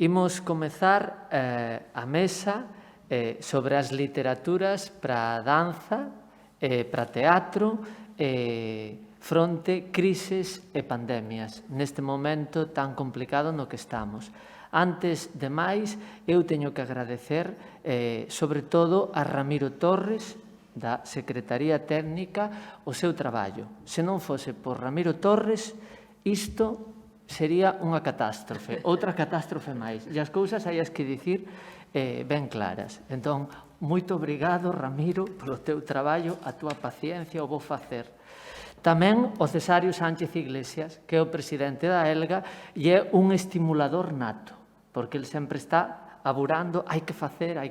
Imos comezar a mesa sobre as literaturas para danza, para teatro, fronte crises e pandemias, neste momento tan complicado no que estamos. Antes de máis, eu teño que agradecer, sobre todo, a Ramiro Torres, da Secretaría Técnica, o seu traballo. Se non fose por Ramiro Torres, isto sería unha catástrofe, outra catástrofe máis. E as cousas hai as que dicir ben claras. Entón, moito obrigado, Ramiro, polo teu traballo, a túa paciencia, o vou facer. Tamén o Cesario Sánchez Iglesias, que é o presidente da ELGA, e é un estimulador nato, porque ele sempre está aburando, hai que facer,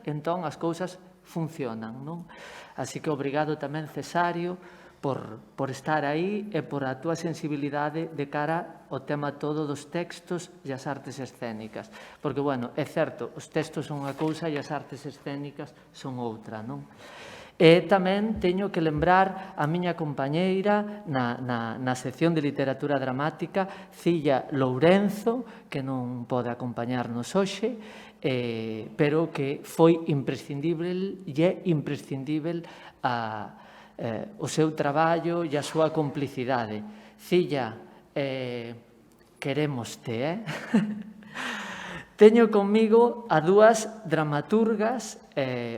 entón as cousas funcionan, non? Así que obrigado tamén, Cesario, por estar aí e por a túa sensibilidade de cara ao tema todo dos textos e as artes escénicas. Porque, bueno, é certo, os textos son unha cousa e as artes escénicas son outra, non? E tamén teño que lembrar a miña compañeira na sección de literatura dramática, Cilla Lourenzo, que non pode acompañarnos hoxe, pero que foi imprescindible e é imprescindível o seu traballo e a súa complicidade. Cilla, querémoste, Teño conmigo a dúas dramaturgas,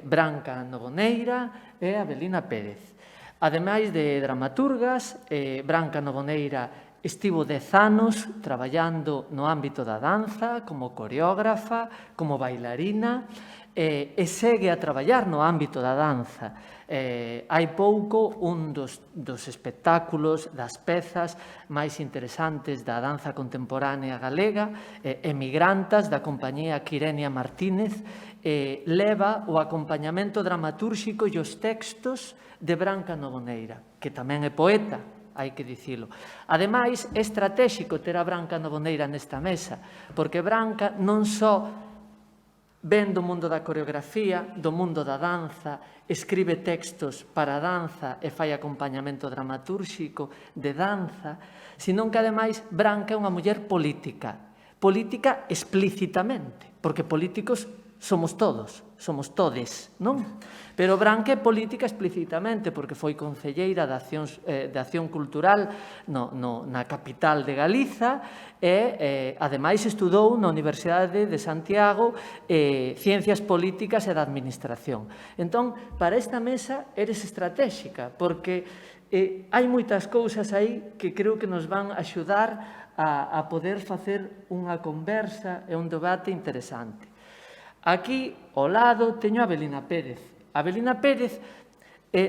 Branca Novoneira e Avelina Pérez. Ademais de dramaturgas, Branca Novoneira estivo 10 anos traballando no ámbito da danza, como coreógrafa, como bailarina, e segue a traballar no ámbito da danza. Hai pouco, un dos espectáculos, das pezas máis interesantes da danza contemporánea galega, Emigrantas, da compañía Quirenia Martínez, leva o acompañamento dramatúrxico e os textos de Branca Novoneira, que tamén é poeta, hai que dicilo. Ademais, é estratéxico ter a Branca Novoneira nesta mesa, porque Branca non só ven do mundo da coreografía, do mundo da danza, escribe textos para a danza e fai acompañamento dramatúrxico de danza, senón que, ademais, Branca é unha muller política. Política explícitamente, porque políticos somos todos, somos todes, non? Pero Branca é política explícitamente, porque foi concelleira de Acción Cultural na capital de Galiza e, ademais, estudou na Universidade de Santiago Ciencias Políticas e da Administración. Entón, para esta mesa eres estratégica, porque hai moitas cousas aí que creo que nos van axudar a poder facer unha conversa e un debate interesante. Aquí, ao lado, teño a Avelina Pérez. A Avelina Pérez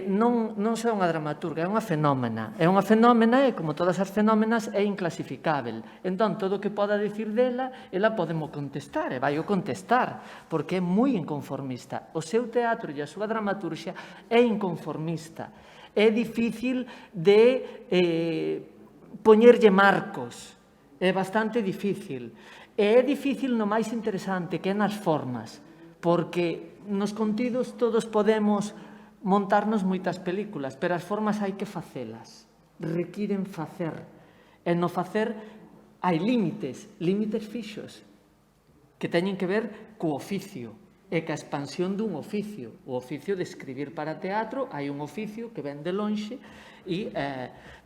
non só é unha dramaturga, é unha fenómena. É unha fenómena e, como todas as fenómenas, é inclasificável. Entón, todo o que poda dicir dela, ela podemos contestar, e vai o contestar, porque é moi inconformista. O seu teatro e a súa dramaturxia é inconformista. É difícil de poñerlle marcos. É bastante difícil. E é difícil no máis interesante, que é nas formas, porque nos contidos todos podemos montarnos moitas películas, pero as formas hai que facelas, requiren facer. E no facer hai límites fixos, que teñen que ver co oficio, e ca expansión dun oficio. O oficio de escribir para teatro, hai un oficio que ven de lonxe, e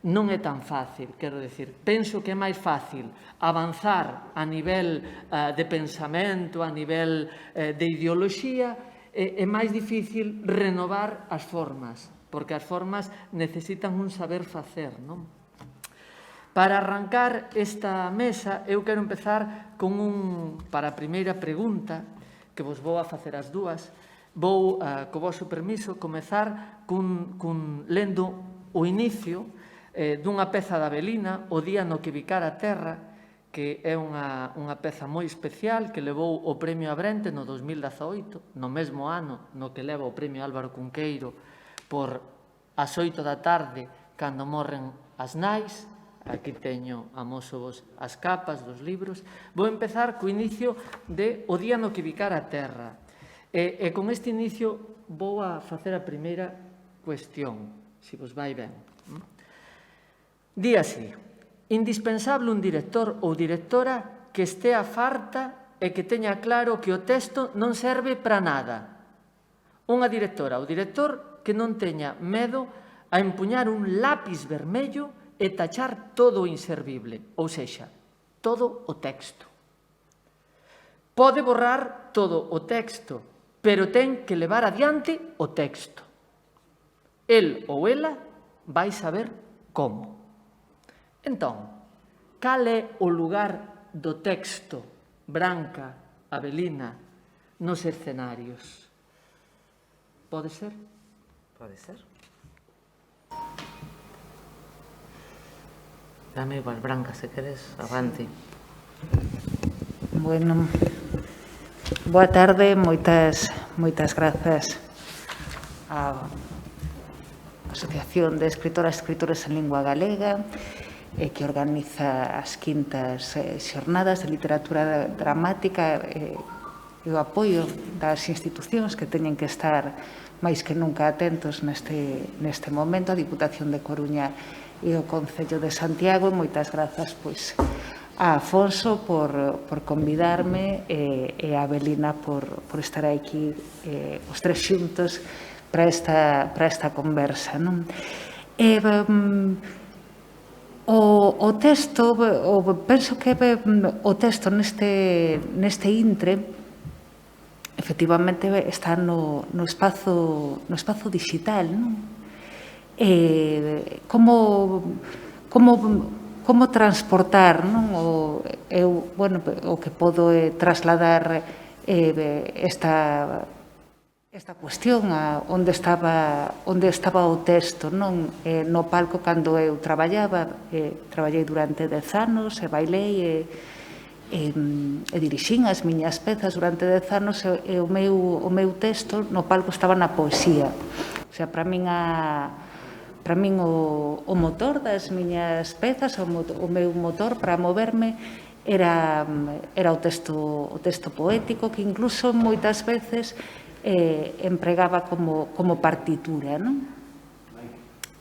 non é tan fácil, quero dicir, penso que é máis fácil avanzar a nivel de pensamento, a nivel de ideoloxía, é máis difícil renovar as formas, porque as formas necesitan un saber facer, non? Para arrancar esta mesa, eu quero empezar para a primeira pregunta, que vos vou a facer as dúas, vou, co vosso permiso, comezar lendo o inicio dunha peza da Avelina, O día no que bicara a terra, que é unha peza moi especial que levou o Premio Abrente no 2018, no mesmo ano no que leva o Premio Álvaro Cunqueiro por As 8 da tarde, cando morren as nais. Aquí teño, amosovos as capas dos libros. Vou empezar co inicio de O día no que bicara a terra. E con este inicio vou a facer a primeira cuestión, se vos vai ben. Di así: indispensable un director ou directora que estea farta e que teña claro que o texto non serve para nada. Unha directora ou director que non teña medo a empuñar un lápiz vermello e tachar todo o inservible, ou sexa, todo o texto. Pode borrar todo o texto, pero ten que levar adiante o texto. El ou ela vai saber como. Entón, cal é o lugar do texto, Branca, Avelina, nos escenarios? Pode ser? Pode ser. Dame igual, Branca, se queres, avante. Bueno, boa tarde, moitas grazas á Asociación de Escritoras e Escritores en Lingua Galega que organiza as quintas xornadas de literatura dramática e o apoio das institucións que teñen que estar máis que nunca atentos neste momento, a Diputación de Coruña e o Concello de Santiago. Moitas grazas a Afonso por convidarme e a Avelina por estar aquí os tres xuntos para esta conversa. Non? O texto, penso que o texto neste intre efectivamente está no espazo digital, non? Como transportar, non? O que podo trasladar esta cuestión a onde estaba o texto, non? No palco, cando eu traballei durante 10 anos e bailei e dirixín as miñas pezas durante 10 anos e o meu texto no palco estaba na poesía. O sea, para min o motor das miñas pezas, o meu motor para moverme era o texto poético, que incluso moitas veces empregaba como partitura, non?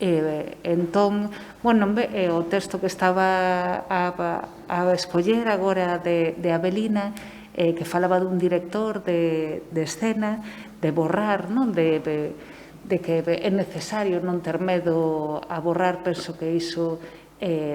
Entón, o texto que estaba a escoller agora de Avelina, que falaba dun director de escena, de borrar, non? De que é necesario non ter medo a borrar. Penso que iso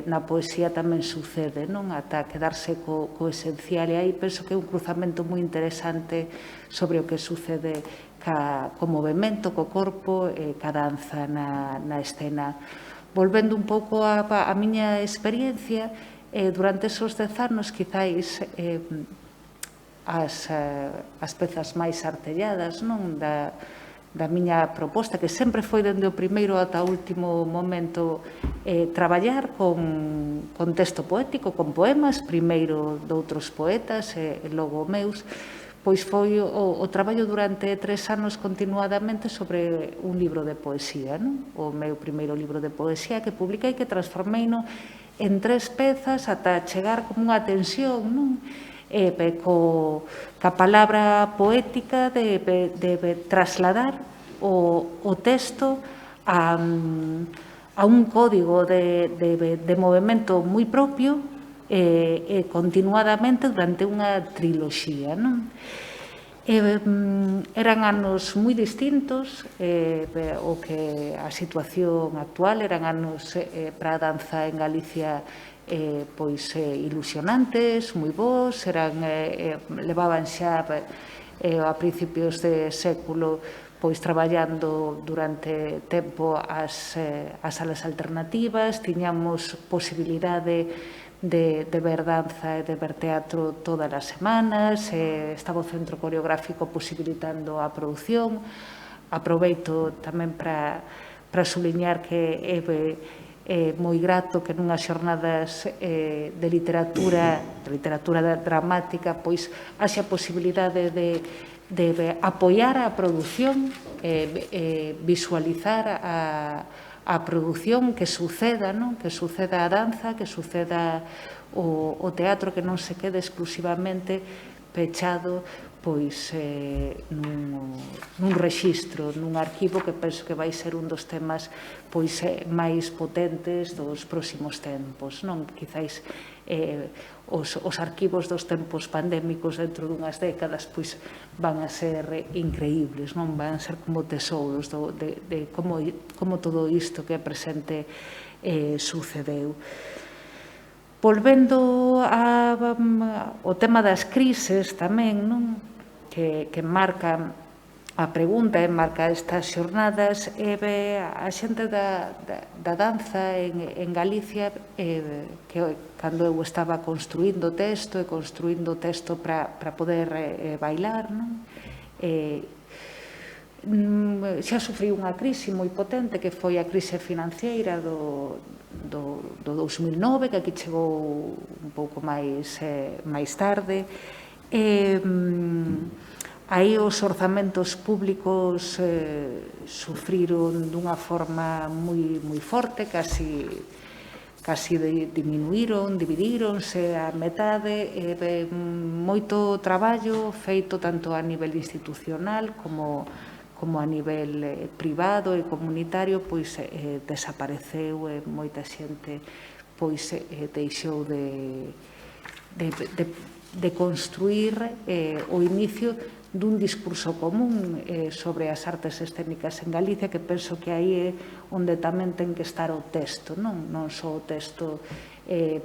na poesía tamén sucede, non? Ata quedarse co esencial, e aí penso que é un cruzamento moi interesante sobre o que sucede co movimento, co corpo e ca danza na escena. Volvendo un pouco a miña experiencia, durante esos 10 anos, quizáis as pezas máis artelladas, non? Da miña proposta, que sempre foi dende o primeiro ata o último momento traballar con texto poético, con poemas, primeiro doutros poetas e logo meus, pois foi o traballo durante 3 anos continuadamente sobre un libro de poesía, non? O meu primeiro libro de poesía que publiquei, que transformei en 3 pezas ata chegar como unha tensión, non? Ca palabra poética de trasladar o texto a un código de movimento moi propio e continuadamente durante unha triloxía, non? Eran anos moi distintos, o que a situación actual, eran anos para a danza en Galicia pois ilusionantes, moi bons, levaban xa a principios de século pois traballando durante tempo as salas alternativas, tiñamos posibilidade de ver danza e de ver teatro todas as semanas, estaba o Centro Coreográfico posibilitando a produción. Aproveito tamén para subliñar que é moi grato que nunhas xornadas de literatura dramática, pois haxa posibilidade de apoiar a produción, visualizar a produción, que suceda, non? Que suceda a danza, que suceda o teatro, que non se quede exclusivamente pechado pois nun rexistro, nun arquivo que penso que vai ser un dos temas pois máis potentes dos próximos tempos, non? Quizáis os arquivos dos tempos pandémicos dentro dunhas décadas pois van a ser increíbles, non? Van a ser como tesouros de como todo isto que é presente sucedeu. Volvendo ao tema das crises tamén, non? Que marca a pregunta e marca estas xornadas, a xente da danza en Galicia, que cando eu estaba construindo texto para poder bailar, non? Xa sufrí unha crise moi potente que foi a crise financiera do 2009, que aquí chegou un pouco máis tarde. Aí os orzamentos públicos sufriron dunha forma moi forte, casi diminuíron, dividíronse a metade, moito traballo feito tanto a nivel institucional como a nivel privado e comunitario, pois desapareceu e moita xente pois deixou de construir o inicio dun discurso común sobre as artes escénicas en Galicia, que penso que aí é onde tamén ten que estar o texto, non só o texto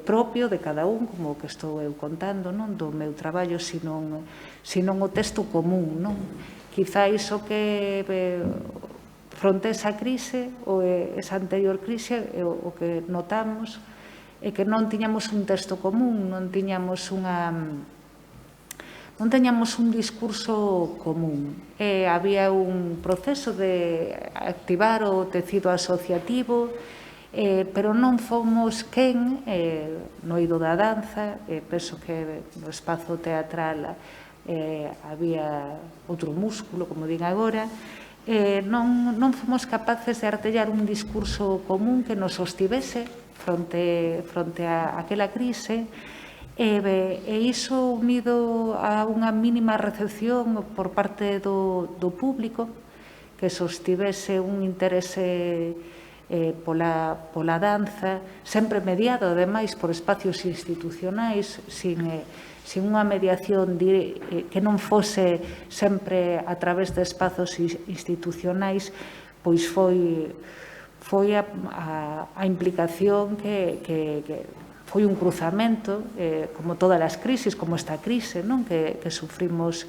propio de cada un, como o que estou eu contando, non do meu traballo, sino o texto común, non? Quizáis o que fronte esa crise ou esa anterior crise, o que notamos é que non tiñamos un texto común, non tiñamos un discurso común. Había un proceso de activar o tecido asociativo, pero non fomos quen, no eido da danza, penso que no espazo teatral había outro músculo, como din agora, non fomos capaces de artellar un discurso común que nos sostivese fronte a aquela crise, e iso unido a unha mínima recepción por parte do público, que sostivese un interese pola danza, sempre mediado, ademais, por espacios institucionais, sin unha mediación que non fose sempre a través de espazos institucionais, pois foi a implicación que foi un cruzamento, como todas as crises, como esta crise que sufrimos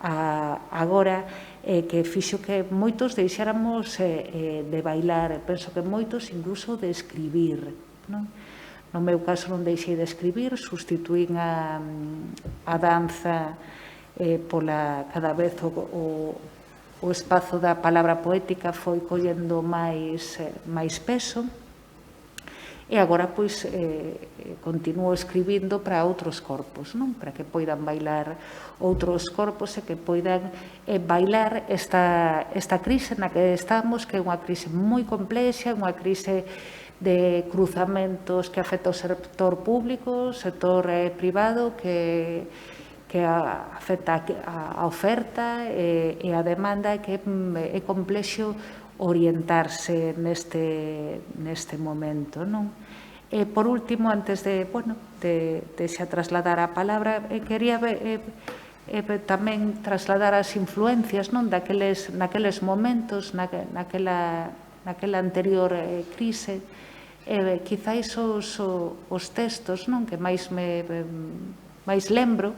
agora, que fixo que moitos deixáramos de bailar, penso que moitos incluso de escribir. No meu caso non deixei de escribir, sustituín a danza pola cada vez o espazo da palabra poética foi collendo máis peso, e agora pois continuo escribindo para outros corpos, para que poidan bailar outros corpos e que poidan bailar esta crise na que estamos, que é unha crise moi complexa, unha crise de cruzamentos que afecta o sector público, o sector privado, que afecta a oferta e a demanda, que é complexo orientarse neste momento. Por último, antes de xa trasladar a palabra, quería tamén trasladar as influencias naqueles momentos, naquela anterior crise, quizáis os textos que máis lembro,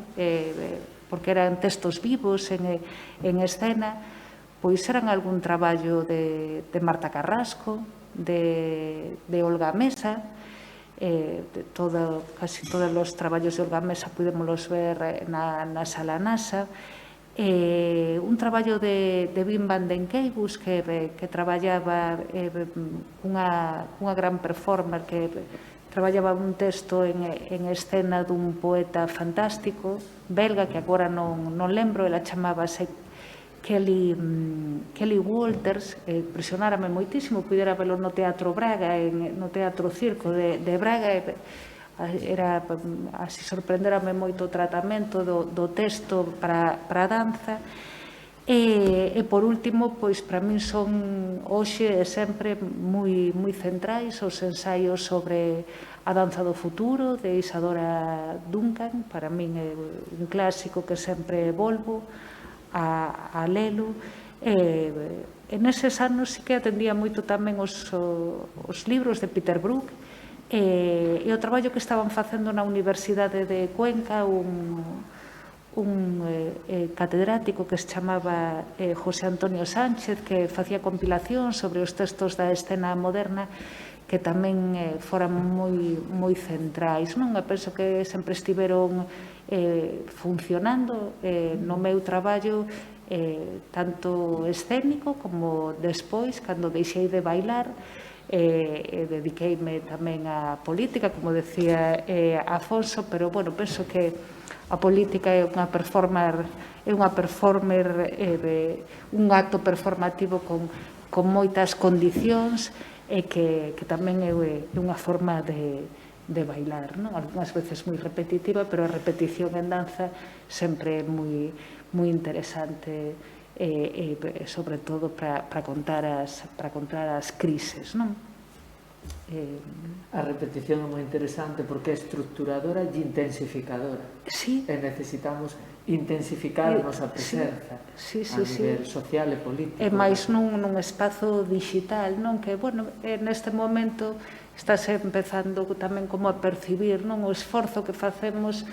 porque eran textos vivos en escena, pois eran algún traballo de Marta Carrasco, de Olga Mesa, casi todos os traballos de Olga Mesa pudémoslos ver na Sala NASA, un traballo de Wim van den Keibus, que traballaba unha gran performer, que traballaba un texto en escena dun poeta fantástico belga, que agora non lembro, ela chamábase Kelly Walters. Impresionárame moitísimo, pudera velo no Teatro Braga, no Teatro Circo de Braga, era así, sorprenderame moito o tratamento do texto para a danza, E por último, pois para min son hoxe e sempre moi centrais os ensaios sobre a danza do futuro de Isadora Duncan. Para min é un clásico que sempre volvo a lelo. E neses anos sí que atendía moito tamén os libros de Peter Brook e o traballo que estaban facendo na Universidade de Cuenca un catedrático que se chamaba José Antonio Sánchez, que facía compilación sobre os textos da escena moderna, que tamén foran moi centrais. Eu penso que sempre estiveron funcionando no meu traballo, tanto escénico como despois, cando deixei de bailar, dediqueime tamén á política, como decía Afonso, pero, bueno, penso que a política é unha performer, un acto performativo con moitas condicións e que tamén é unha forma de bailar, non? Algúnas veces moi repetitiva, pero a repetición en danza sempre é moi interesante e sobre todo para contar as crises, non? A repetición é moi interesante porque é estructuradora e intensificadora. Sí. E necesitamos intensificar a nosa presenza a nivel social e político. E máis nun espazo digital, non? Que, bueno, neste momento estás empezando tamén como a percibir, non? O esforzo que facemos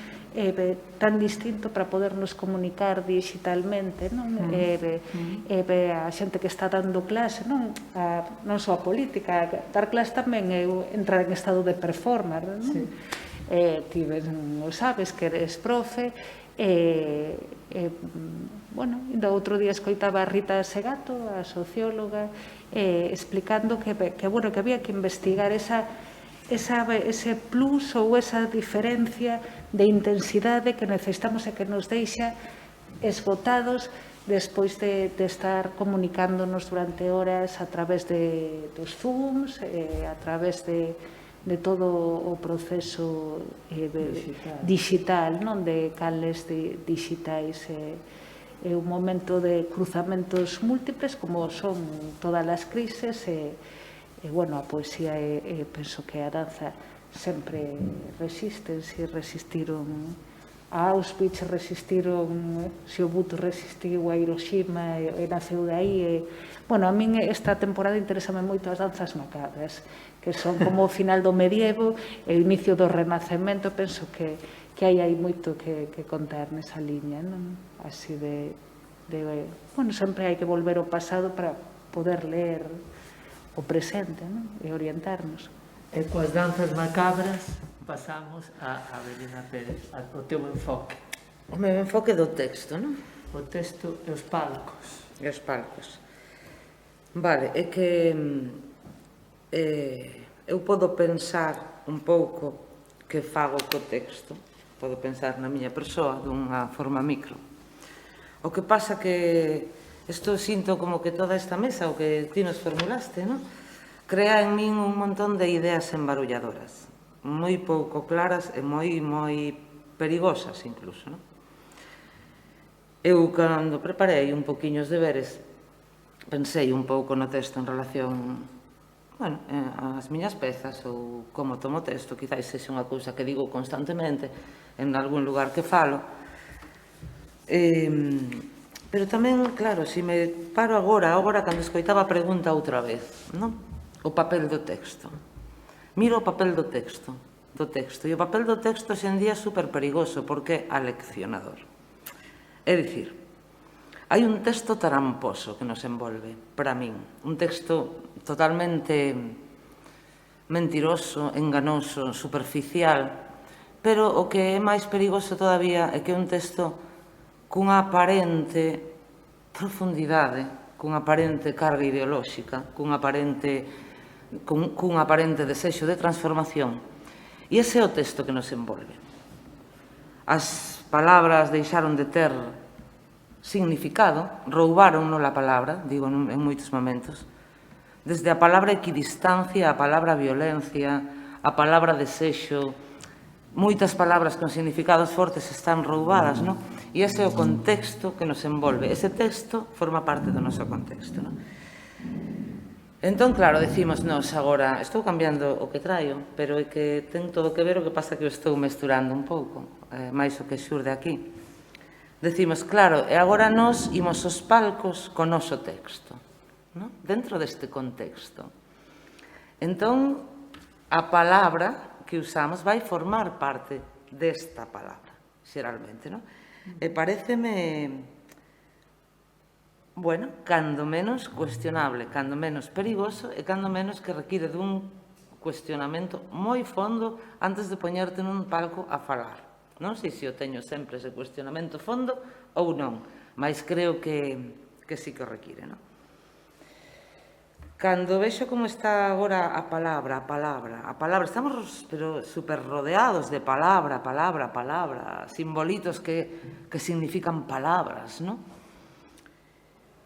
tan distinto para podernos comunicar digitalmente, non? A xente que está dando clase, non? Non só a política, dar clase tamén é entrar en estado de performer, non? Ti o sabes que eres profe, bueno, ainda outro día escoitaba a Rita Segato, a socióloga, explicando que había que investigar ese plus ou esa diferencia de intensidade que necesitamos e que nos deixa esgotados despois de estar comunicándonos durante horas a través dos Zooms, a través de todo o proceso digital, non? De canles digitais. É un momento de cruzamentos múltiples, como son todas as crises, e, bueno, a poesía penso que a danza sempre resisten, se resistiron a Auschwitz, resistiron, se o Buto resistiu a Hiroshima e naceu de aí. Bueno, a min esta temporada interésame moito as danzas macabras, que son como o final do medievo e o inicio do renacemento. Penso que hai moito que contar nesa liña, non? Así bueno, sempre hai que volver ao pasado para poder ler o presente, non? E orientarnos. E coas danzas macabras pasamos a Avelina Pérez, o teu enfoque. O meu enfoque do texto, non? O texto e os palcos. E os palcos. Vale, é que eu podo pensar un pouco que fago co texto, podo pensar na miña persoa dunha forma micro. O que pasa que isto sinto como que toda esta mesa, o que ti nos formulaste, non? Crea en min un montón de ideas embarulladoras, moi pouco claras e moi perigosas incluso, non? Eu, cando preparei un poquinho os deberes, pensei un pouco no texto en relación, bueno, ás miñas pezas ou como tomo texto. Quizás sexa unha cousa que digo constantemente en algún lugar que falo. Pero tamén, claro, se me paro agora cando escoitaba a pregunta outra vez, non? O papel do texto. Miro o papel do texto. E o papel do texto xendía é super perigoso porque é aleccionador. É dicir, hai un texto tramposo que nos envolve, para min. Un texto totalmente mentiroso, enganoso, superficial, pero o que é máis perigoso todavía é que é un texto cunha aparente profundidade, cunha aparente carga ideolóxica, cun aparente desexo de transformación. E ese é o texto que nos envolve. As palabras deixaron de ter significado, roubaron-no a palabra, digo en moitos momentos, desde a palabra equidistancia, a palabra violencia, a palabra desexo, moitas palabras con significados fortes están roubadas, non? e ese é o contexto que nos envolve. Ese texto forma parte do noso contexto, non? Entón, claro, decimos, nos, agora, estou cambiando o que traio, pero é que ten todo que ver, o que pasa que o estou mesturando un pouco, máis o que xurde aquí. Decimos, claro, e agora nos imos aos palcos co noso texto, non? Dentro deste contexto. Entón, a palabra que usamos vai formar parte desta palabra, xeralmente, non? E paréceme, bueno, cando menos cuestionable, cando menos perigoso e cando menos que require dun cuestionamento moi fondo antes de poñerte nun palco a falar. Non sei se eu teño sempre ese cuestionamento fondo ou non, mas creo que sí que o require, non? Cando vexo como está agora a palabra, estamos pero super rodeados de palabra, simbolitos que significan palabras, non?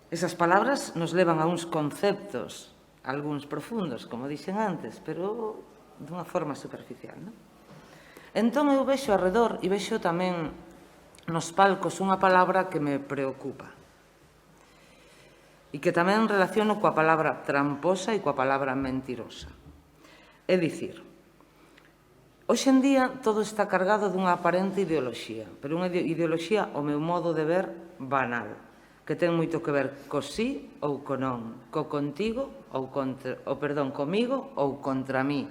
Esas palabras nos levan a uns conceptos, algúns profundos, como dixen antes, pero dunha forma superficial, non? Entón eu vexo arredor e vexo tamén nos palcos unha palabra que me preocupa e que tamén relaciono coa palabra tramposa e coa palabra mentirosa. É dicir, hoxe en día todo está cargado dunha aparente ideoloxía, pero unha ideoloxía, ao meu modo de ver, banal, que ten moito que ver co sí ou co non, co contigo ou comigo ou contra mí.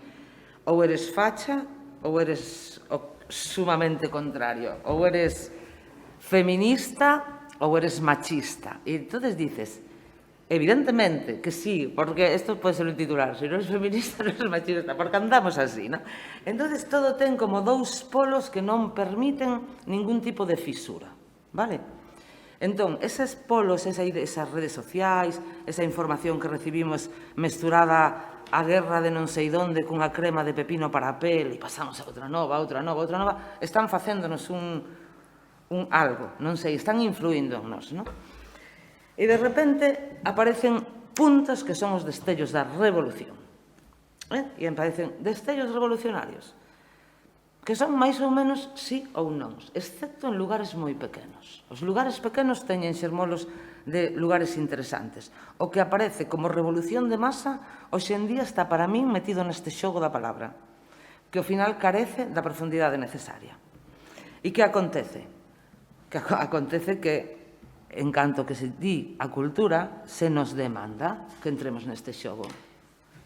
Ou eres facha ou eres sumamente contrario, ou eres feminista ou eres machista. E entonces dices, evidentemente que sí, porque isto pode ser un titular, se non eres feminista non eres machista, porque andamos así, non? Entonces todo ten como dous polos que non permiten ningún tipo de fisura, vale? Entón, eses polos, esas redes sociais, esa información que recibimos mesturada a guerra de non sei donde cunha crema de pepino para a pel e pasamos a outra nova, están facéndonos un algo, non sei, están influindo en nós, non? E de repente aparecen puntos que son os destellos da revolución. E aparecen destellos revolucionarios, que son máis ou menos sí ou non, excepto en lugares moi pequenos. Os lugares pequenos teñen xermolos de lugares interesantes. O que aparece como revolución de masa, hoxe en día está para min metido neste xogo da palabra, que ao final carece da profundidade necesaria. E que acontece? Que acontece que, en canto que se di a cultura, se nos demanda que entremos neste xogo.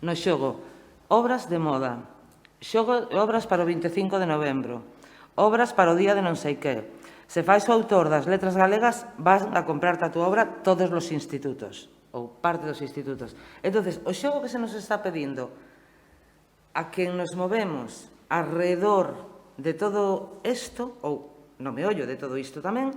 No xogo, obras de moda, obras para o 25 de novembro, obras para o día de non sei que. Se fais o autor das letras galegas, vas a comprarte a túa obra todos os institutos, ou parte dos institutos. Entón, o xogo que se nos está pedindo a quen nos movemos alrededor de todo isto, ou no meollo de todo isto tamén,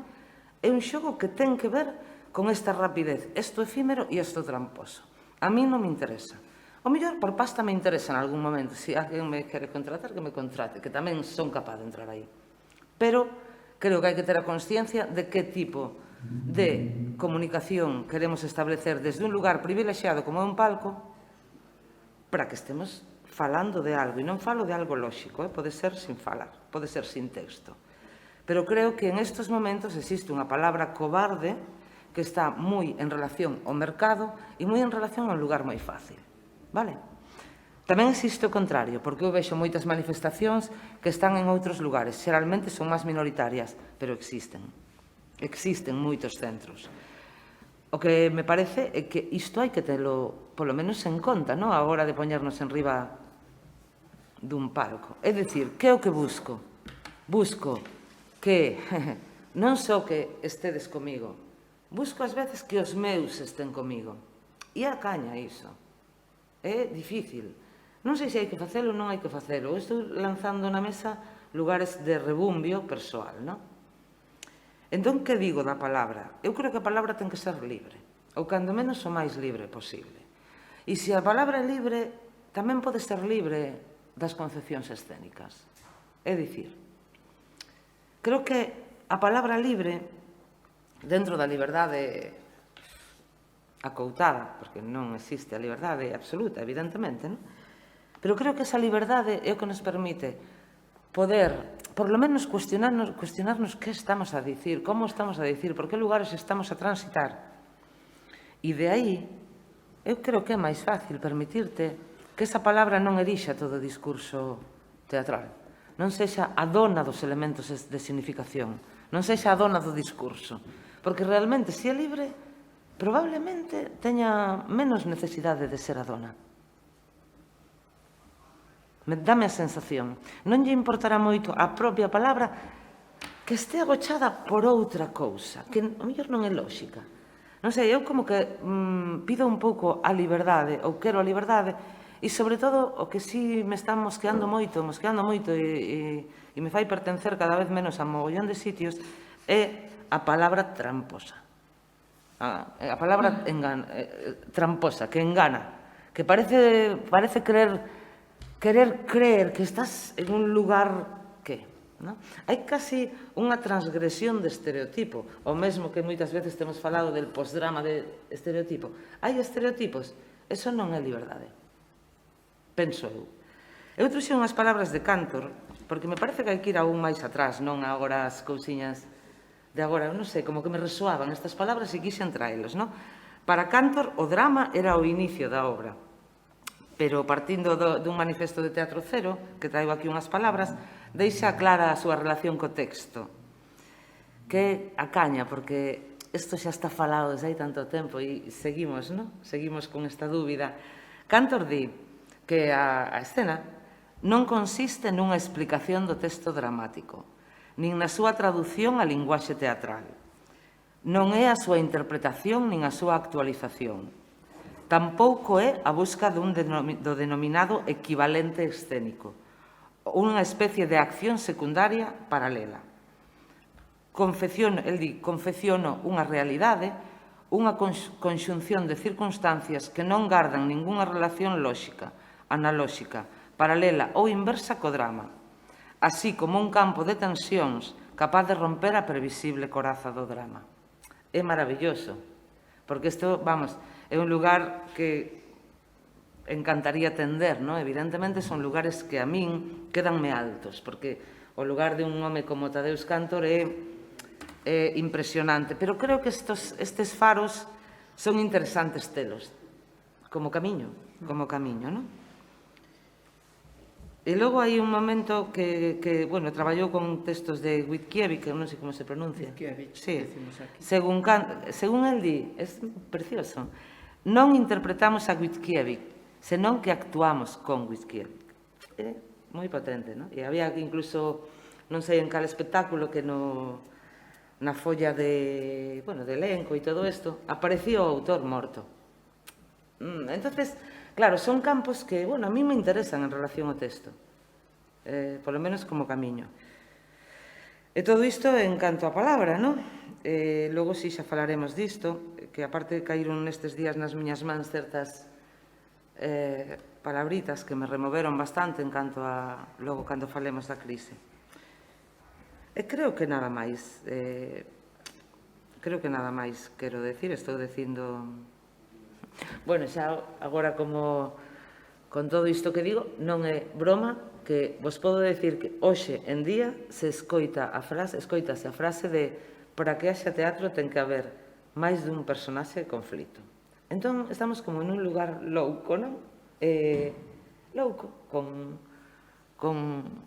é un xogo que ten que ver con esta rapidez, isto efímero e isto tramposo. A mí non me interesa. O mellor, por pasta me interesa en algún momento. Se alguén me quere contratar, que me contrate, que tamén son capaz de entrar aí. Pero creo que hai que ter a consciencia de que tipo de comunicación queremos establecer desde un lugar privilexiado como é un palco para que estemos falando de algo. E non falo de algo lóxico, pode ser sin falar, pode ser sin texto. Pero creo que en estes momentos existe unha palabra cobarde que está moi en relación ao mercado e moi en relación ao lugar moi fácil. Vale? Tamén existe o contrario, porque eu vexo moitas manifestacións que están en outros lugares. Xeralmente son máis minoritarias, pero existen. Existen moitos centros. O que me parece é que isto hai que telo, polo menos, en conta, non? A hora de poñernos en riba dun palco. É dicir, que é o que busco? Busco que non só que estedes comigo, busco ás veces que os meus estén comigo. E a caña iso. É difícil. Non sei se hai que facelo ou non hai que facelo. Eu estou lanzando na mesa lugares de rebumbio persoal, non? Entón, que digo da palabra? Eu creo que a palabra ten que ser libre, ou cando menos o máis libre posible. E se a palabra é libre, tamén pode ser libre das concepcións escénicas. É dicir, creo que a palabra libre, dentro da liberdade acoutada, porque non existe a liberdade absoluta, evidentemente, non? Pero creo que esa liberdade é o que nos permite poder por lo menos cuestionarnos que estamos a dicir, como estamos a dicir, por que lugares estamos a transitar. E de aí, eu creo que é máis fácil permitirte que esa palabra non erixa todo o discurso teatral, non sexa a dona dos elementos de significación, non sexa a dona do discurso, porque realmente, se é libre, probablemente teña menos necesidade de ser a dona. Dame a sensación. Non lle importará moito a propia palabra que este agochada por outra cousa, que a mellor non é lóxica. Non sei, eu como que pido un pouco a liberdade, ou quero a liberdade, e sobre todo o que sí me está mosqueando moito e me fai pertencer cada vez menos a mogollón de sitios, é a palabra tramposa. A palabra tramposa, que engana, que parece querer creer que estás en un lugar que, non? Hai casi unha transgresión de estereotipo, o mesmo que moitas veces temos falado del posdrama de estereotipo. Hai estereotipos, eso non é liberdade, penso eu. Eu trouxe unhas palabras de Cantor, porque me parece que hai que ir aún máis atrás, non agora as cousiñas de agora, non sei, como que me resoaban estas palabras e quixen traelos, non? Para Cantor, o drama era o inicio da obra. Pero partindo dun manifesto de Teatro Cero, que traigo aquí unhas palabras, deixa clara a súa relación co texto, que é a caña, porque isto xa está falado desde hai tanto tempo e seguimos, non? Seguimos con esta dúbida. Cantor di que a escena non consiste nunha explicación do texto dramático, nin na súa traducción á linguaxe teatral. Non é a súa interpretación nin a súa actualización. Tampouco é a busca do denominado equivalente escénico, unha especie de acción secundaria paralela. El di, confecciono unha realidade, unha conxunción de circunstancias que non gardan ningunha relación lóxica, analóxica, paralela ou inversa co drama, así como un campo de tensións capaz de romper a previsible coraza do drama. É maravilloso, porque isto, vamos, é un lugar que encantaría atender, non? Evidentemente son lugares que a min quedanme altos, porque o lugar de un home como Tadeusz Cantor é impresionante, pero creo que estes faros son interesantes telos, como camiño, non? E logo hai un momento que bueno, traballou con textos de Witkiewicz, que non sei como se pronuncia. Witkiewicz, sí. decimos aquí. Según el di, é precioso, non interpretamos a Witkiewicz, senón que actuamos con Witkiewicz. É moi potente, non? E había incluso, non sei en cal espectáculo, que na folla de elenco e todo isto, aparecía o autor morto. Entonces, claro, son campos que, bueno, a mí me interesan en relación ao texto, polo menos como camiño. E todo isto en canto á palabra, non? Logo, si, xa falaremos disto, que aparte caíron nestes días nas miñas mans certas palabritas que me removeron bastante en canto a, logo, cando falemos da crise. E creo que nada máis, quero decir, estou dicindo... Bueno, xa agora como con todo isto que digo, non é broma, que vos podo decir que hoxe en día se escoitase a frase de para que haxa teatro ten que haber máis dun personaxe de conflito. Entón, estamos como en un lugar louco, non? Louco, con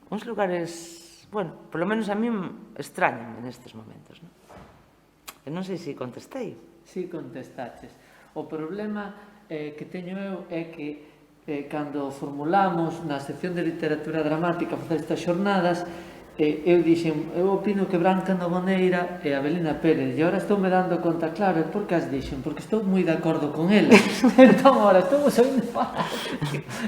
uns lugares, bueno, polo menos a mí extrañan nestes momentos, non? E non sei se contestei. Si, contestaches. O problema que teño eu é que cando formulamos na sección de literatura dramática facer estas xornadas, eu dixen, eu opino que Branca Novoneira e Avelina Pérez, e agora estou me dando conta, claro, por que as dixen? Porque estou moi de acordo con elas. Entón, agora, estou oindo falar.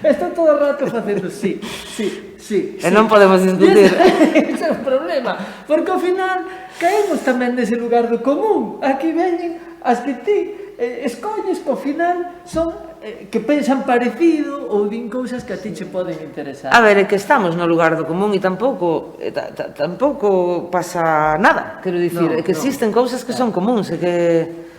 Estou todo o rato facendo sí. E non podemos discutir. Ese é o problema, porque ao final caemos tamén nese lugar do común. Aquí veñen as que ti escolles que ao final son que pensan parecido ou din cousas que a ti che poden interesar. A ver, é que estamos no lugar do común e tampouco pasa nada, quero dicir, é que existen cousas que son comuns e que...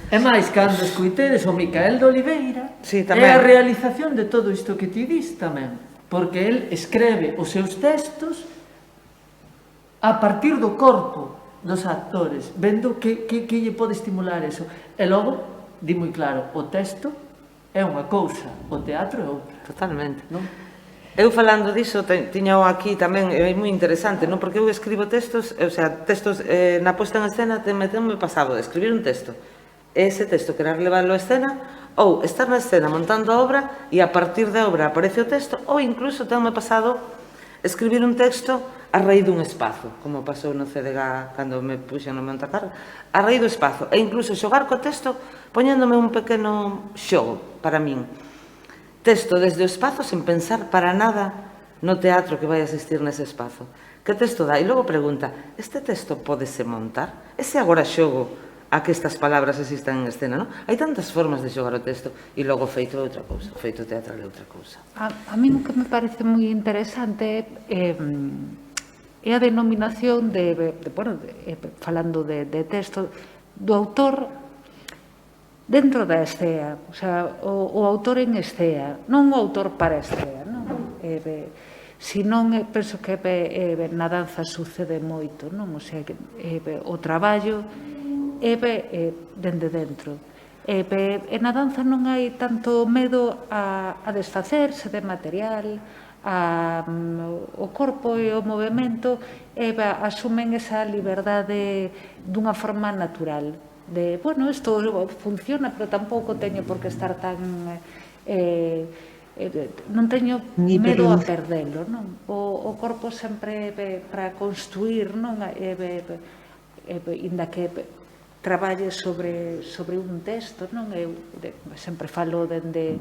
E máis, cando escoitedes o Micael de Oliveira, é a realización de todo isto que ti dis tamén, porque el escreve os seus textos a partir do corpo dos actores, vendo que lle pode estimular eso. E logo, di moi claro, o texto é unha cousa, o teatro é outra. Totalmente. Non? Eu falando diso, tiñao aquí tamén, é moi interesante, non? Porque eu escribo textos, o sea, textos na posta en escena, me pasado de escribir un texto, e ese texto querer levarlo a escena, ou estar na escena montando a obra, e a partir da obra aparece o texto, ou incluso tenme pasado escribir un texto a raíz dun espazo, como pasou no CDG cando me puxen no Montacarga, a raíz do espazo, e incluso xogar co texto poñéndome un pequeno xogo para min. Texto desde o espazo sen pensar para nada no teatro que vai asistir nese espazo. Que texto dá? E logo pregunta, este texto pódese montar? Ese agora xogo a que estas palabras existan en escena, non? Hai tantas formas de xogar o texto e logo feito é outra cousa, feito teatral é outra cousa. A mí o que me parece moi interesante é a denominación falando de texto, do autor dentro da escena, o sea, o autor en escena, non o autor para a escena, non? Senón, penso que na danza sucede moito, non? O sea, o traballo é dende dentro. E na danza non hai tanto medo a desfacerse de material, o corpo e o movimento asumen esa liberdade dunha forma natural de, bueno, isto funciona pero tampouco teño por que estar tan non teño medo a perdelo, non? O corpo sempre para construir, non? Inda que traballe sobre un texto, non? Eu sempre falo dende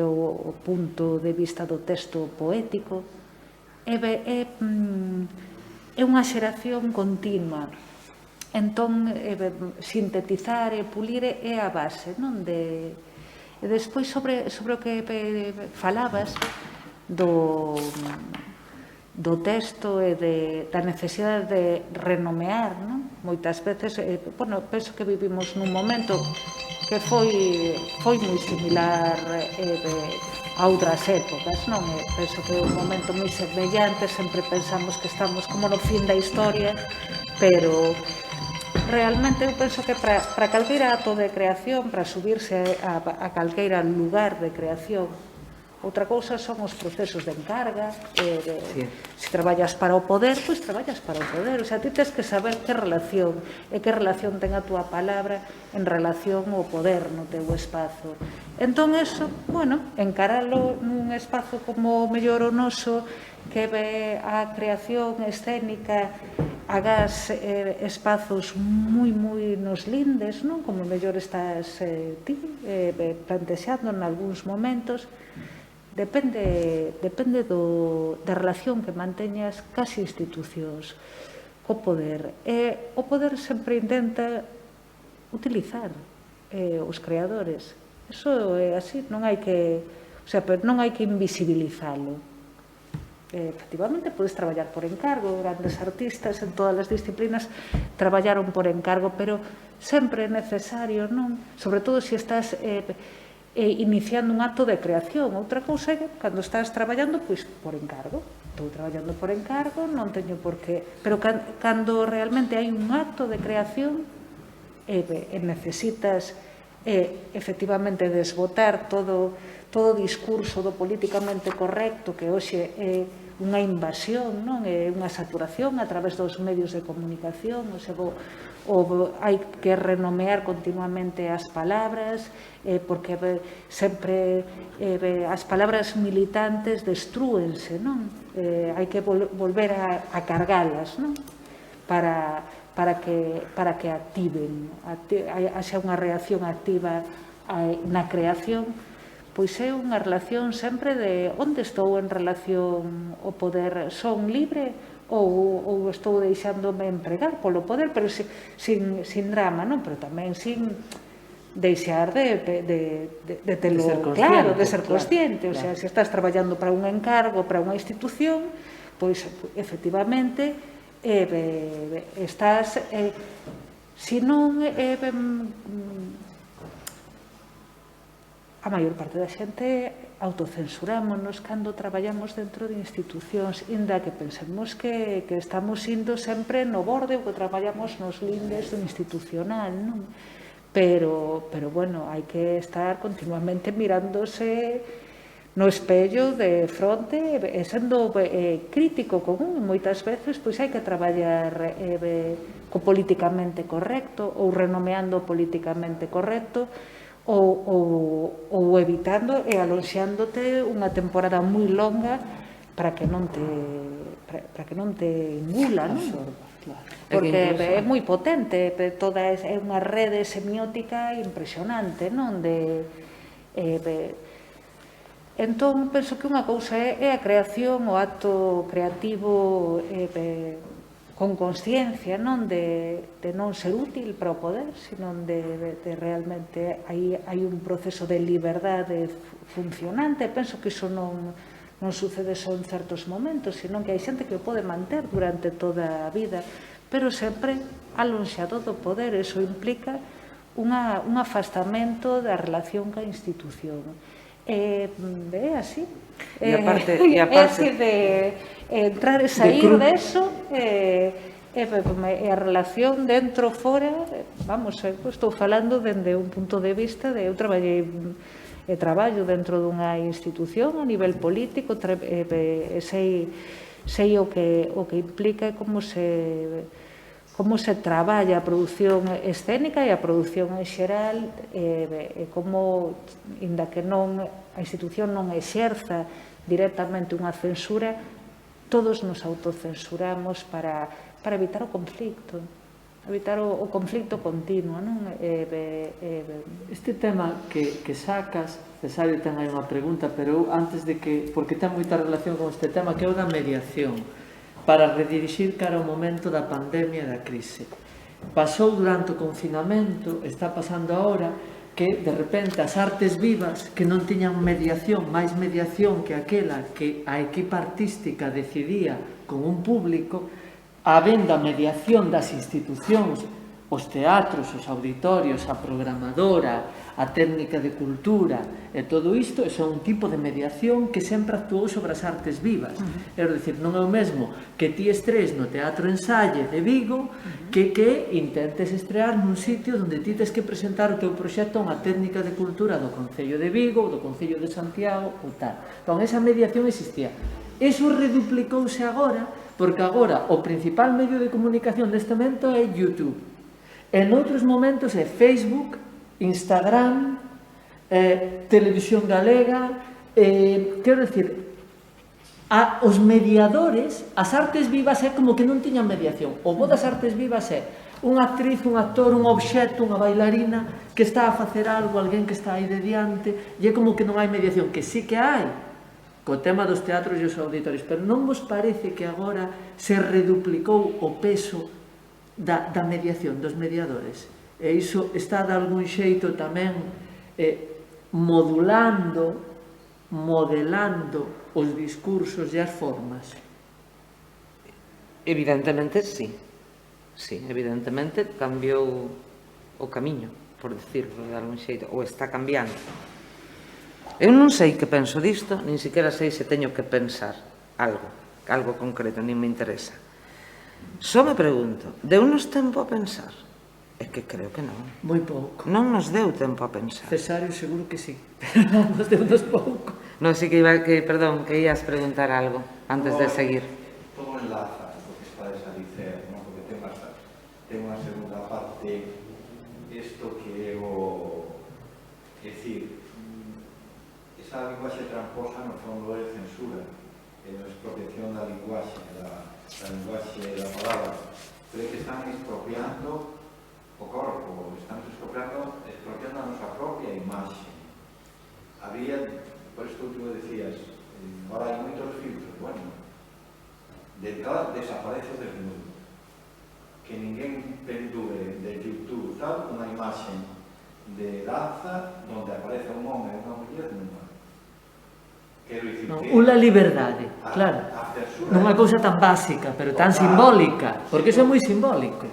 o punto de vista do texto poético, é unha xeración continua. Entón, sintetizar e pulir é a base, non? E despois, sobre o que falabas do texto e da necesidade de renomear, non? Moitas veces, penso que vivimos nun momento que foi moi similar a outras épocas, non? Penso que é un momento moi semellante, sempre pensamos que estamos como no fin da historia, pero realmente eu penso que para calqueira acto de creación, para subirse a calqueira lugar de creación, outra cousa son os procesos de encarga, se traballas para o poder, pois traballas para o poder, o sea, ti tens que saber que relación ten a túa palabra en relación ao poder no teu espazo. Entón, eso, bueno, encaralo nun espazo como mellor o noso, que ve a creación escénica, hagas espazos moi nos lindes, non? Como mellor estás ti plantexando en algúns momentos. Depende da relación que manteñas cas institucións, co poder. O poder sempre intenta utilizar os creadores. Eso é así, non hai que invisibilizalo. Efectivamente, podes traballar por encargo, grandes artistas en todas as disciplinas traballaron por encargo, pero sempre é necesario, non? Sobre todo se estás iniciando un acto de creación. Outra cousa é cando estás traballando, pois, por encargo. Estou traballando por encargo, non teño por que... Pero cando realmente hai un acto de creación, necesitas efectivamente desbotar todo o discurso do políticamente correcto, que hoxe é unha invasión, non? É unha saturación a través dos medios de comunicación, hai que renomear continuamente as palabras, porque sempre as palabras militantes destrúense, non? Hai que volver a cargalas, non? Para que activen, haxa unha reacción activa na creación, pois é unha relación sempre de onde estou en relación ao poder. Son libre ou estou deixándome empregar polo poder, pero sin drama, non? Pero tamén sin deixar de telo claro, de ser consciente. O sea, se estás traballando para un encargo, para unha institución, pois efectivamente estás, se non a maior parte da xente autocensurámonos cando traballamos dentro de institucións, inda que pensemos que estamos indo sempre no borde ou que traballamos nos lindes do institucional, non? Pero bueno, hai que estar continuamente mirándose no espello de fronte e sendo crítico con un. Moitas veces pois hai que traballar co políticamente correcto ou renomeando o políticamente correcto ou evitando e alonxándote unha temporada moi longa para que non te engula, non? Porque é moi potente, toda é unha rede semiótica impresionante, non? Entón, penso que unha cousa é a creación, o acto creativo con consciencia, non de non ser útil para o poder, sino de realmente hai un proceso de liberdade funcionante. Penso que iso non sucede só en certos momentos, sino que hai xente que o pode manter durante toda a vida, pero sempre alonxado do poder. Iso implica un afastamento da relación ca institución. É así. E aparte así de entrar e sair deso, a relación dentro fora. Vamos, estou falando dende un punto de vista de eu traballo dentro dunha institución a nivel político, sei o que implica como se traballa a produción escénica e a produción en xeral, e como, inda que a institución non exerza directamente unha censura, todos nos autocensuramos para evitar o conflicto, evitar o conflicto continuo, non? Este tema que sacas, Cesario, ten aí unha pregunta, pero antes de que, porque ten moita relación con este tema, que é o da mediación, para redirixir cara ao momento da pandemia e da crise. Pasou durante o confinamento, está pasando agora, que de repente as artes vivas que non tiñan mediación, máis mediación que aquela que a equipa artística decidía con un público, habendo a mediación das institucións, os teatros, os auditorios, a programadora, a técnica de cultura e todo isto, é un tipo de mediación que sempre actuou sobre as artes vivas. É dicir, non é o mesmo que ti estres no Teatro Ensalle de Vigo que intentes estrear nun sitio onde ti tes que presentar o teu proxecto a unha técnica de cultura do Concello de Vigo, do Concello de Santiago ou tal. Entón, esa mediación existía. Eso reduplicouse agora, porque agora o principal medio de comunicación deste momento é YouTube. En outros momentos é Facebook, Instagram, Televisión Galega, quero dicir, os mediadores, as artes vivas é como que non tiñan mediación. O bo das artes vivas é unha actriz, un actor, un obxecto, unha bailarina que está a facer algo, alguén que está aí de diante, e é como que non hai mediación, que sí que hai, co tema dos teatros e os auditorios, pero non vos parece que agora se reduplicou o peso da mediación, dos mediadores? E iso está de algún xeito tamén modelando os discursos e as formas? Evidentemente, sí. Sí, evidentemente cambiou o camiño, por decirlo de algún xeito, ou está cambiando. Eu non sei que penso disto, nin siquiera sei se teño que pensar algo concreto, nin me interesa. Só me pregunto, deu-nos tempo a pensar? É que creo que non. Moi pouco. Non nos deu tempo a pensar. Cesario, seguro que sí, pero non nos deu-nos pouco. Non, sí que ias preguntar algo antes de seguir. Todo enlaza o que estades a dicer, non? Porque ten unha segunda parte, isto que é o... É dicir, esa linguaxe tramposa no fondo é censura, é a expropiación da linguaxe, da linguaxe da palabra, pero é que están expropiando o corpo, estamos expropiando a nosa propia imaxe. Había, por isto que decías, ahora hai moitos filtros, bueno, desaparece o desnudo, que ninguén pendure de YouTube tal unha imaxe de danza onde aparece un home e unha muller nunha. Quero dicir que... Unha liberdade, claro. Non unha cousa tan básica, pero tan simbólica, porque iso é moi simbólico.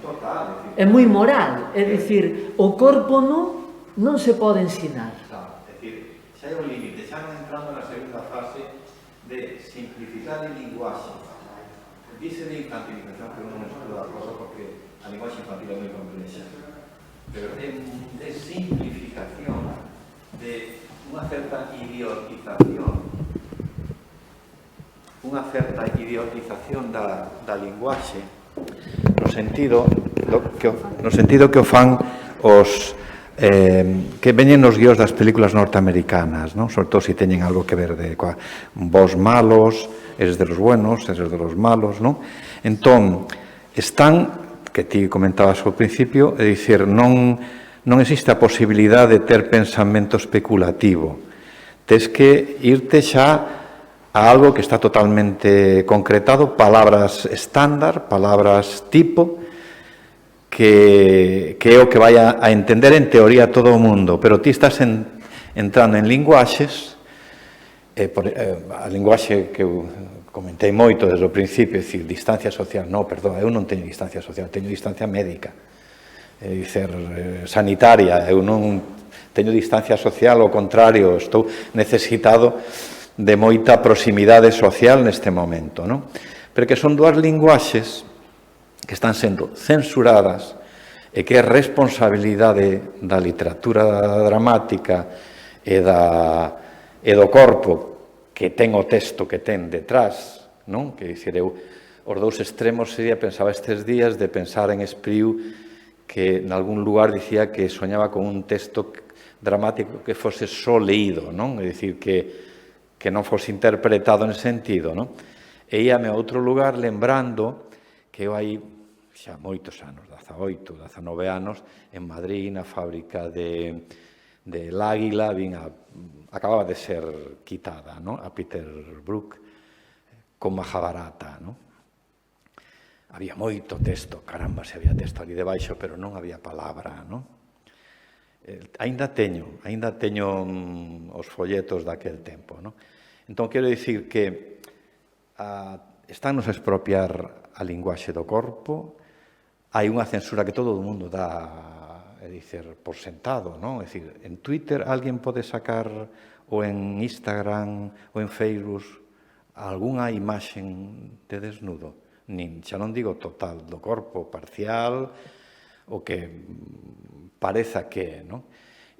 É moi moral, é dicir, o corpo non se pode ensinar. É dicir, xa hai un límite, xa non entrando na segunda fase de simplificar el linguaxe. Dice de infantilización, que non estuda a cosa porque a linguaxe infantil é moi complexa, pero de simplificación, de unha certa idiotización da linguaxe, no sentido que o fan os que veñen nos guións das películas norteamericanas, non? Sobre todo se teñen algo que ver de vos malos, eres de los buenos, eres de los malos, non? Entón, están, que ti comentabas ao principio, é dicir, non existe a posibilidade de ter pensamento especulativo. Tes que irte xa a algo que está totalmente concretado, palabras estándar, palabras tipo, que é o que vai a entender en teoría todo o mundo, pero ti estás entrando en linguaxes, a linguaxe que eu comentei moito desde o principio, é dicir, distancia social, non, perdón, eu non teño distancia social, teño distancia médica, é dicir, sanitaria, eu non teño distancia social, ao contrario, estou necesitado de moita proximidade social neste momento, non? Pero que son dúas linguaxes que están sendo censuradas e que é responsabilidade da literatura dramática e do corpo que ten o texto que ten detrás, non? Que dicir, eu, os dous extremos sería, pensaba estes días, de pensar en Espriu, que en algún lugar dicía que soñaba con un texto dramático que fose só leído, non? É dicir, que non fose interpretado en sentido, non? E íame a outro lugar lembrando que eu hai xa moitos anos, 18, 19 anos, en Madrid, na fábrica de L'Águila, acababa de ser quitada, non? A Peter Brook, con Mahabharata, non? Había moito texto, caramba, se había texto ali debaixo, pero non había palabra, non? Ainda teño os folletos daquel tempo, non? Entón, quero dicir que estánnos a expropiar a linguaxe do corpo, hai unha censura que todo o mundo dá, é dicir, por sentado, non? É dicir, en Twitter alguén pode sacar, ou en Instagram, ou en Facebook, algunha imaxen de desnudo. Xa non digo total, do corpo, parcial, o que pareza que é, non?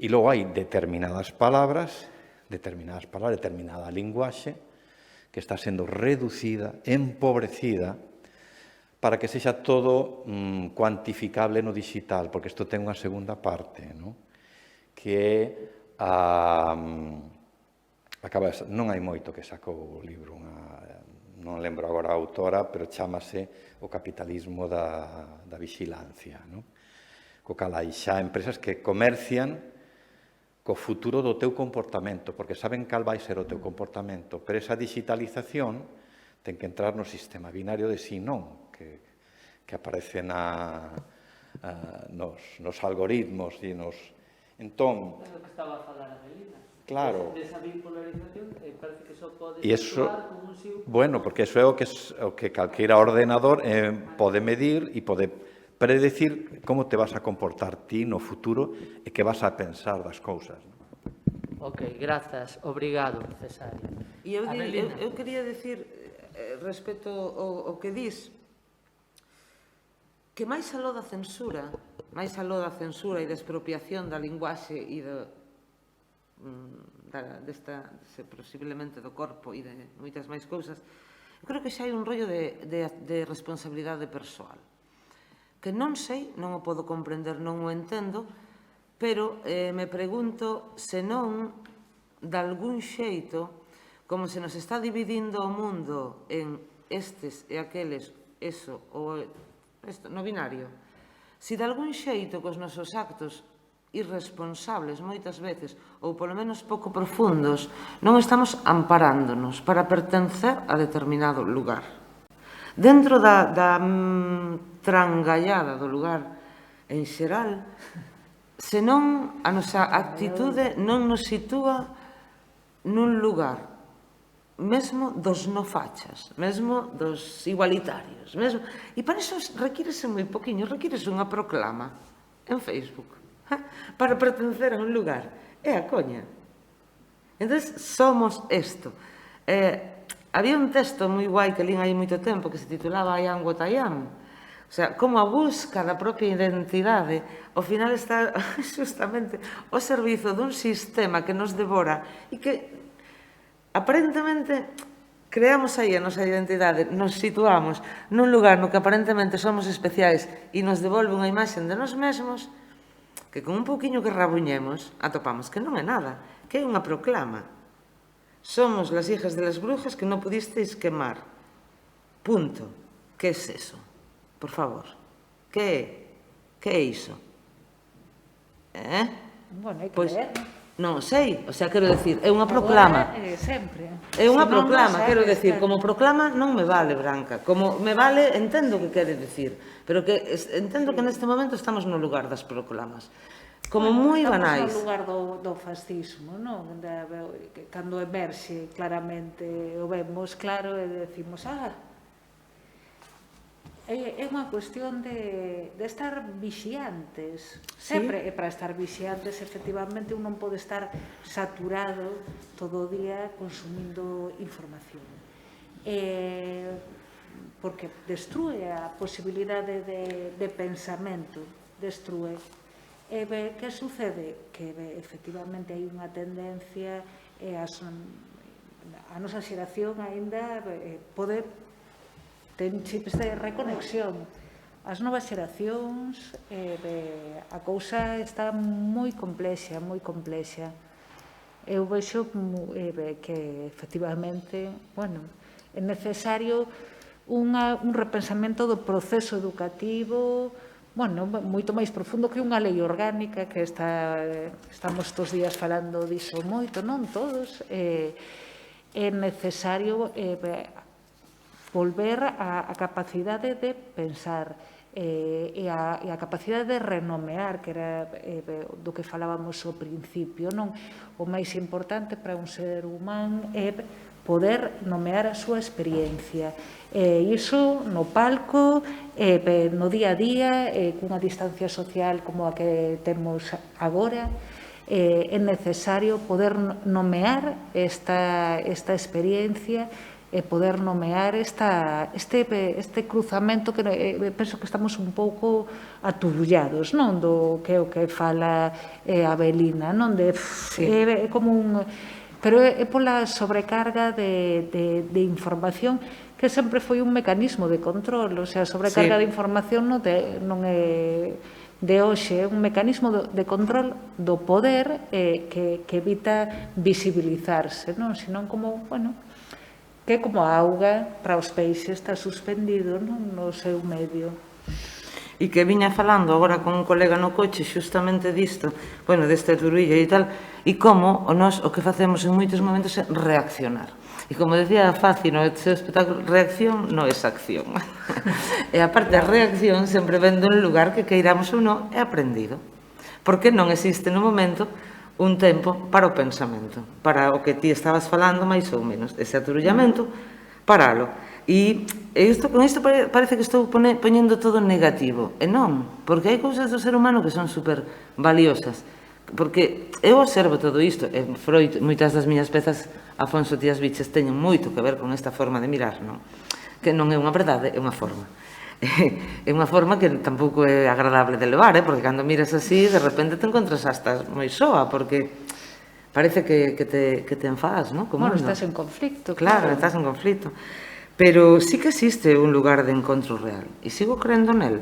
E logo hai determinadas palabras, determinada linguaxe, que está sendo reducida, empobrecida, para que sexa todo cuantificable no digital, porque isto ten unha segunda parte, non? Que é non hai moito que sacou o libro, non lembro agora a autora, pero chámase O capitalismo da vixilancia, non? Co cal hai xa empresas que comercian co futuro do teu comportamento, porque saben cal vai ser o teu comportamento, pero esa digitalización ten que entrar no sistema binario de sí non, que aparece nos algoritmos e nos... Entón... É o que estaba a falar a Belina. Claro. Desa bipolarización, parece que só pode actuar como un sí. Bueno, porque iso é o que calquera ordenador pode medir e pode predecir como te vas a comportar ti no futuro e que vas a pensar das cousas. Ok, grazas. Obrigado, Cesario. E eu quería dicir, respecto ao que dis, que máis aló da censura e da expropiación da linguaxe e posiblemente do corpo e de moitas máis cousas, eu creo que xa hai un rollo de responsabilidade persoal, que non sei, non o podo comprender, non o entendo, pero me pregunto se non, de algún xeito, como se nos está dividindo o mundo en estes e aqueles, eso, ou no binario, se de algún xeito cos nosos actos irresponsables moitas veces, ou polo menos pouco profundos, non estamos amparándonos para pertencer a determinado lugar. Dentro da trangallada do lugar en xeral, senón a nosa actitude non nos sitúa nun lugar, mesmo dos no fachas, mesmo dos igualitarios, mesmo... E para iso requírese moi poquinho, requírese unha proclama en Facebook para pertencer a un lugar. É a coña. Entón, somos isto. Había un texto moi guai que lín hai moito tempo que se titulaba I am what I am. O sea, como a busca da propia identidade ao final está justamente ao servizo dun sistema que nos devora e que aparentemente creamos aí a nosa identidade, nos situamos nun lugar no que aparentemente somos especiais e nos devolve unha imaxe de nós mesmos que con un pouquiño que rabuñemos atopamos que non é nada, que é unha proclama. Somos las hijas de las brujas que non pudisteis quemar. Punto. Que é eso? Por favor. Que é? Que é iso? Bueno, hai que Pois, ver. non sei, o sea, quero decir, é unha proclama. Agora, sempre. É unha Se non, proclama, non quero sabes, decir, claro. como proclama non me vale, Branca. Como me vale, entendo o que quere decir, pero que entendo que neste momento estamos no lugar das proclamas. Como moi banais. Estamos no lugar do fascismo, non? Cando emerxe claramente o vemos claro e decimos, é unha cuestión de estar vixiantes. Sempre, e para estar vixiantes, efectivamente, un non pode estar saturado todo o día consumindo información. Porque destrúe a posibilidade de pensamento, destrúe. Que sucede? Que efectivamente hai unha tendencia a nosa xeración aínda pode ten chips de reconexión. As novas xeracións, a cousa está moi complexa, moi complexa. Eu vexo que, efectivamente, bueno, é necesario un repensamento do proceso educativo, bueno, moito máis profundo que unha lei orgánica, que estamos estes días falando diso moito, non todos. É necesario volver a capacidade de pensar e a capacidade de renomear, que era do que falábamos ao principio, non? O máis importante para un ser humano é poder nomear a súa experiencia. Iso no palco, no día a día, cunha distancia social como a que temos agora, é necesario poder nomear esta experiencia e poder nomear este cruzamento que penso que estamos un pouco atubullados, non? Do que é o que fala Avelina, non? É como un... Pero é pola sobrecarga de información que sempre foi un mecanismo de control, o sea, a sobrecarga de información non é de hoxe, é un mecanismo de control do poder que evita visibilizarse, non? Senón como, bueno, que como a auga para os peixes está suspendido no seu medio. E que viña falando agora con un colega no coche xustamente disto, bueno, deste turullo e tal, e como o que facemos en moitos momentos é reaccionar. E como decía Faci no seu espectáculo, reacción non é acción. E aparte a reacción sempre ven dun lugar que queiramos ou non é aprendido. Porque non existe no momento un tempo para o pensamento, para o que ti estabas falando máis ou menos, ese aturullamento, paralo. E con isto parece que estou poñendo todo negativo, e non, porque hai cousas do ser humano que son super valiosas, porque eu observo todo isto, e Freud, moitas das miñas pezas, Afonso Tías Biches, teñen moito que ver con esta forma de mirar, non? Que non é unha verdade, é unha forma. É unha forma que tampouco é agradable de levar, porque cando miras así, de repente te encontras hasta moi soa, porque parece que te enfadas, non? Bueno, estás en conflicto. Claro, estás en conflicto. Pero sí que existe un lugar de encontro real, e sigo creendo nel.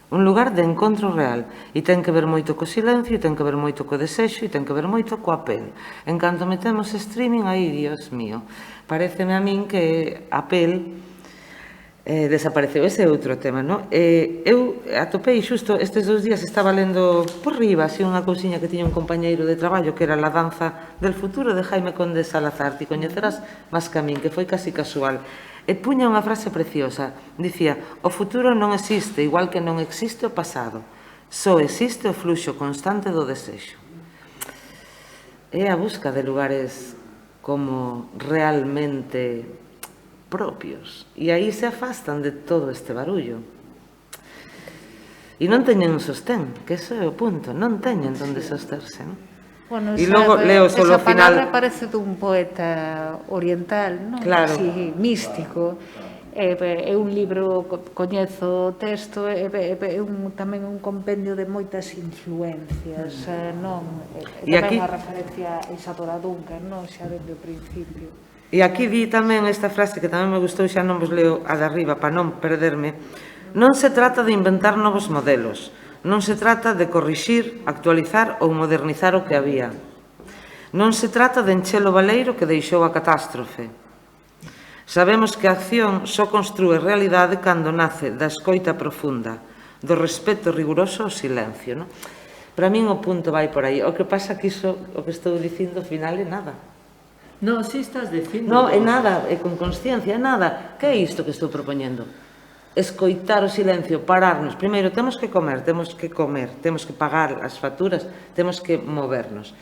Un lugar de encontro real, e ten que ver moito co silencio, e ten que ver moito co desexo, e ten que ver moito coa pel. En canto metemos streaming, aí, Dios mío, pareceme a min que a pel desapareceu. Ese é outro tema, non? Eu atopei xusto estes 2 días, estaba lendo por riba así unha cousiña que tiña un compañeiro de traballo que era La danza del futuro de Jaime Conde Salazar, ti coñecerás máis que a min, que foi casi casual, e puña unha frase preciosa, dicía: o futuro non existe igual que non existe o pasado, só existe o fluxo constante do desexo. É a busca de lugares como realmente propios, e aí se afastan de todo este barullo e non teñen un sostén, que ese é o punto, non teñen onde sosterse, non? Bueno, E logo leo solo o esa palabra final. parece dun poeta oriental, non? Claro. Así, místico. É un libro, coñezo o texto, é tamén un compendio de moitas influencias, non? E Tamén aquí- unha referencia a Isadora Duncan, non? Xa dende o principio. E aquí di tamén esta frase que tamén me gustou, xa non vos leo a de arriba para non perderme. Non se trata de inventar novos modelos, non se trata de corrixir, actualizar ou modernizar o que había. Non se trata de encher o baleiro que deixou a catástrofe. Sabemos que a acción só construe realidade cando nace da escoita profunda, do respeto riguroso ao silencio, non? Para min o punto vai por aí. O que pasa que iso, o que estou dicindo, ao final é nada. No, si estás dicindo... Non, é nada, é con consciencia, é nada. Que é isto que estou propoñendo? Escoitar o silencio, pararnos. Primeiro, temos que comer, temos que pagar as facturas, temos que movernos.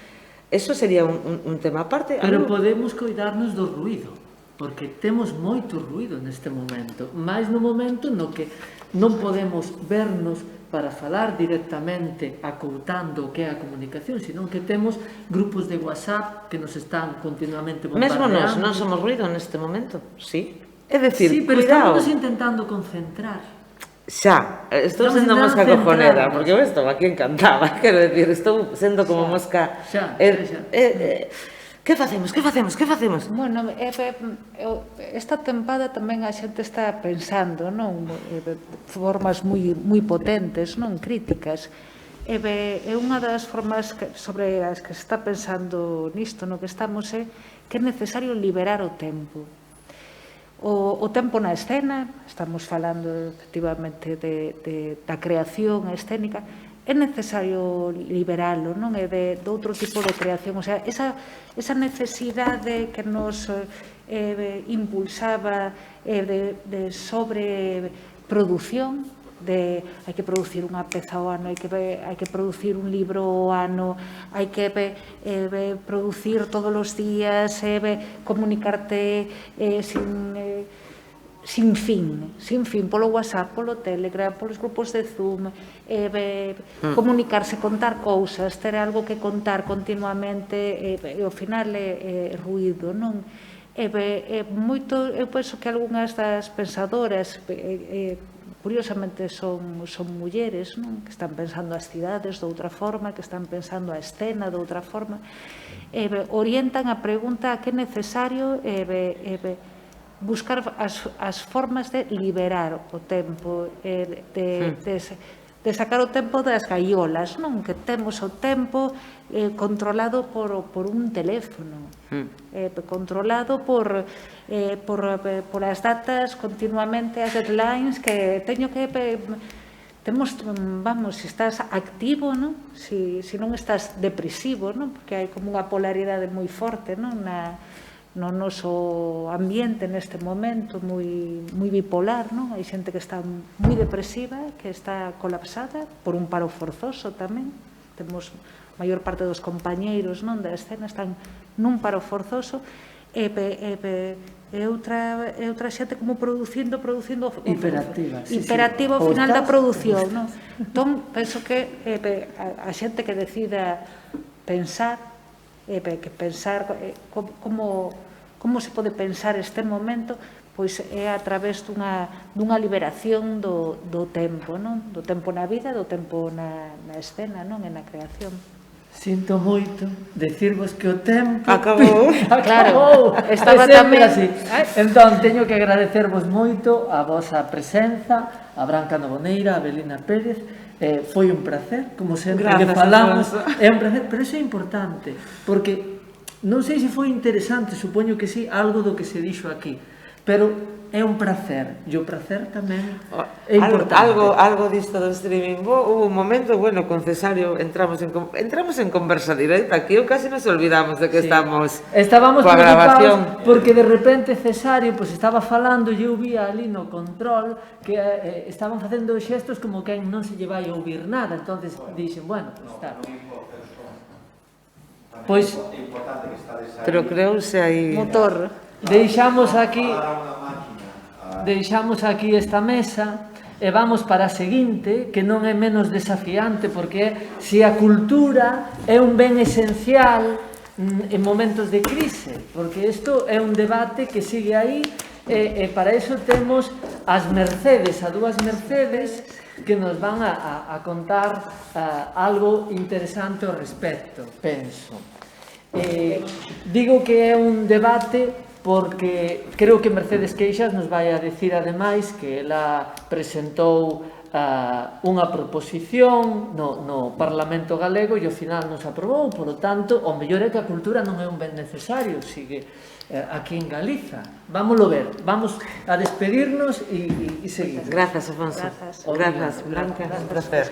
Eso sería un tema aparte. Pero podemos coidarnos do ruido, porque temos moito ruido neste momento, máis no momento no que non podemos vernos para falar directamente acoutando o que é a comunicación, senón que temos grupos de WhatsApp que nos están continuamente Mesmo bombardeando. non somos ruido neste momento, sí. É dicir, Sí, pero cuidado. estamos intentando concentrar. Xa, estou Estamos sendo mosca intentando cojonera, centrarnos. porque eu estou aquí encantada, quero decir, estou sendo como mosca. Xa. Que facemos? Bueno, esta tempada tamén a xente está pensando, non? Formas moi potentes, non? Críticas. É unha das formas sobre as que se está pensando nisto, no que estamos, é que é necesario liberar o tempo. O tempo na escena, estamos falando efectivamente da creación escénica, é necesario liberalo, non? É de outro tipo de creación, o sea, esa necesidade que nos impulsaba de sobreproducción, hai que producir unha peza ao ano, hai que producir un libro ao ano, hai que producir todos os días, comunicarte sin fin, polo WhatsApp, polo Telegram, polos grupos de Zoom, comunicarse, contar cousas, ter algo que contar continuamente, e ao final é ruído, non? Moito, eu penso que algunhas das pensadoras, curiosamente son mulleres, non? Que están pensando as cidades de outra forma, que están pensando a escena de outra forma, orientan a pregunta a que é necesario buscar as formas de liberar o tempo, de sacar o tempo das gaiolas, non? Que temos o tempo controlado por un teléfono, controlado por as datas continuamente, as deadlines, que teño que... Temos, vamos, se estás activo, non? Se non estás depresivo, non? Porque hai como unha polaridade moi forte, non? No noso ambiente neste momento moi bipolar, non? Hai xente que está moi depresiva, que está colapsada por un paro forzoso tamén. Temos a maior parte dos compañeiros, non, da escena están nun paro forzoso e outra xente como producindo hiperactiva ao final da produción, non? Entón, penso que a xente que decida pensar, que pensar como se pode pensar este momento, pois é a través dunha liberación do tempo, non? Do tempo na vida, do tempo na escena, non? E na creación. Sinto moito decirvos que o tempo Acabou. Acabou. Estaba sempre tamén así. Entón, teño que agradecervos moito a vosa presenza, a Branca Novoneira, a Belina Pérez. Foi un placer, como sempre que falamos. É un placer, pero iso é importante, porque non sei se foi interesante, supoño que sí, algo do que se dixo aquí, pero é un placer, e o placer tamén é importante. Algo disto do streaming, hubo un momento, bueno, con Cesario entramos en conversa directa, aquí eu casi nos olvidamos de que estábamos coa grabación. Porque de repente Cesario pues, estaba falando e eu vía ali no control que estaban facendo xestos como que non se lle vai a ouvir nada, entonces dixen, bueno, está. Pois, Pero creouse aí... Motor. deixamos aquí esta mesa E vamos para a seguinte, que non é menos desafiante, porque é se a cultura é un ben esencial en momentos de crise, porque isto é un debate que sigue aí, e para iso temos as Mercedes, a dúas Mercedes, que nos van a contar algo interesante ao respecto, penso. Digo que é un debate porque creo que Mercedes Queixas nos vai a decir ademais que ela presentou unha proposición no Parlamento Galego e ao final nos aprobou, polo tanto, o mellor é que a cultura non é un ben necesario, sigue aquí en Galiza. Vámoslo ver, vamos a despedirnos e seguir. Grazas, Afonso. Grazas, Blanca, un placer.